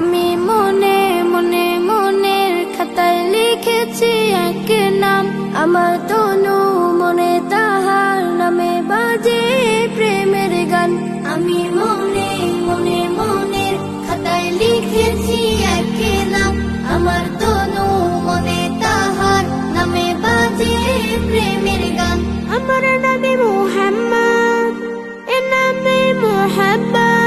আমি মনে মনে মনের খাতায় লিখেছি এক নাম, আমার তনু মনে তাহার নামে বাজে প্রেমের গান। আমি মনে মনে মনের খাতায় লিখেছি এক নাম, আমার তনু মনে তাহার নামে বাজে প্রেমের গান। আমার নামে মুহাম্মদ, এ নামে মুহাম্মদ।